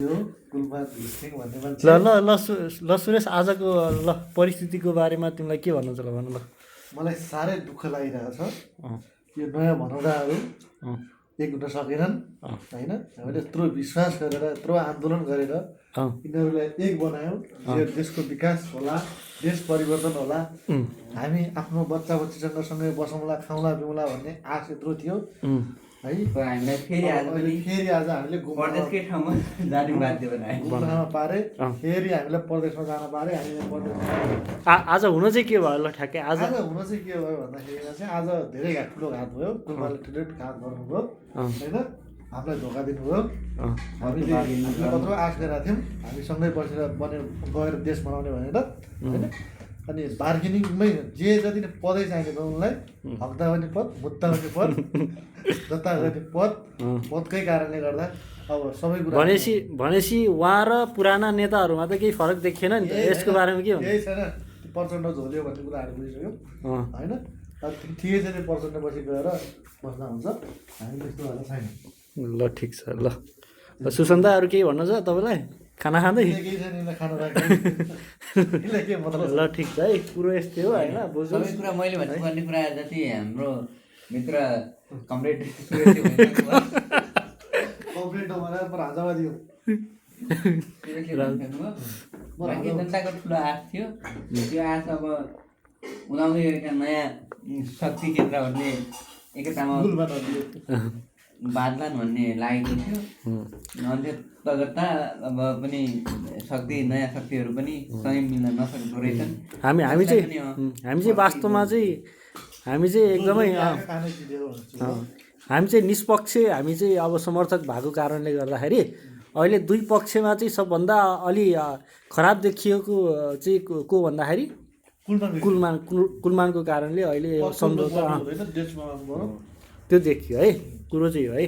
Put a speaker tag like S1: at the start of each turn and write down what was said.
S1: यो कुलमान घिसिङ भन्ने
S2: ल
S1: मान्छे
S2: ल ल ल सुरेश आजको ल परिस्थितिको बारेमा तिमीलाई के भन्नु छ ल भन ल।
S1: मलाई साह्रै दुःख लागिरहेको छ।
S2: अँ,
S1: यो नयाँ भनौँदाहरू
S2: अँ,
S1: एक हुन सकेनन्
S2: अँ,
S1: होइन। हामीले यत्रो विश्वास गरेर यत्रो आन्दोलन गरेर
S2: अँ,
S1: यिनीहरूलाई एक बनायौँ। यो देशको विकास होला, देश परिवर्तन होला,
S2: उम्,
S1: हामी आफ्नो बच्चा बच्चीसँग सँगै बसौँला खाउँला पिउँला भन्ने आश यत्रो थियो
S2: उम्,
S1: है।
S3: हामीलाई फेरि आज
S1: अहिले
S3: पनि
S1: फेरि आज हामीले
S3: परदेशकै ठाउँमा जानु बाध्य बनायो।
S1: गुम्बामा पारे,
S2: अँ।
S1: फेरि हामीलाई परदेशमा जान पारे। हामी यहाँ परदेशमा
S2: आज हुन चाहिँ के भयो ल ठ्याक्कै आज
S1: आज हुन चाहिँ के भयो भन्दाखेरिमा चाहिँ आज धेरै ठुलो घात भयो। गुम्बाले ठुलो घात गर्नुभयो
S2: अँ,
S1: होइन। हामीलाई धोका दिनुभयो।
S2: अँ,
S1: हामीले कत्रो आश गरेका थियौँ हामी सँगै बसेर गएर देश बनाउने भनेर होइन। अनि बार्गेनिङमै जे जति नै पदै चाहिने भयो उनलाई, हक्दा पनि पद, मुद्दा पनि पद, जता गर्ने पद, पदकै कारणले गर्दा अब सबै कुरा
S2: भनेपछि उहाँ र पुराना नेताहरूमा त केही फरक देखिएन नि त। यसको बारेमा के भन्नु?
S1: केही छैन। प्रचण्ड झोल्यो भन्ने कुराहरू बुझिसक्यौँ
S2: अँ,
S1: होइन। ठिकै छ त्यो प्रचण्ड पछि गएर बस्दा हुन्छ। हामी त्यस्तो भएर छैन।
S2: ल ठिक छ ल। सुसन्ता अरू केही भन्नु छ तपाईँलाई खाना खाँदै?
S1: केही छैन यसलाई खाना राख्ने यसलाई के मतलब
S2: ल ठिक छ है, कुरो यस्तै हो होइन। बुझ्नु
S3: सबै कुरा मैले भन्नुपर्ने कुरा जति हाम्रो मित्र कमरेड
S1: कम्प्लेन्ट बनाएर पर हाजावादी हो।
S3: बाँकी जनताको ठुलो आश थियो। त्यो आश अब उदाउँदै गरेका नयाँ शक्ति केन्द्रहरूले एकैतामा बाँध्लान् भन्ने लागेको थियो। अन्ततगता अब पनि नयाँ शक्तिहरू पनि सँगै मिल्न नसकेको रहेछन्।
S2: हामी चाहिँ वास्तवमा चाहिँ हामी चाहिँ एकदमै हामी चाहिँ निष्पक्ष, हामी चाहिँ अब समर्थक भएको कारणले गर्दाखेरि अहिले दुई पक्षमा चाहिँ सबभन्दा अलि खराब देखिएको चाहिँ को भन्दाखेरि कुलमानको कारणले अहिले सम्झौता त्यो देखियो है, कुरो चाहिँ हो है।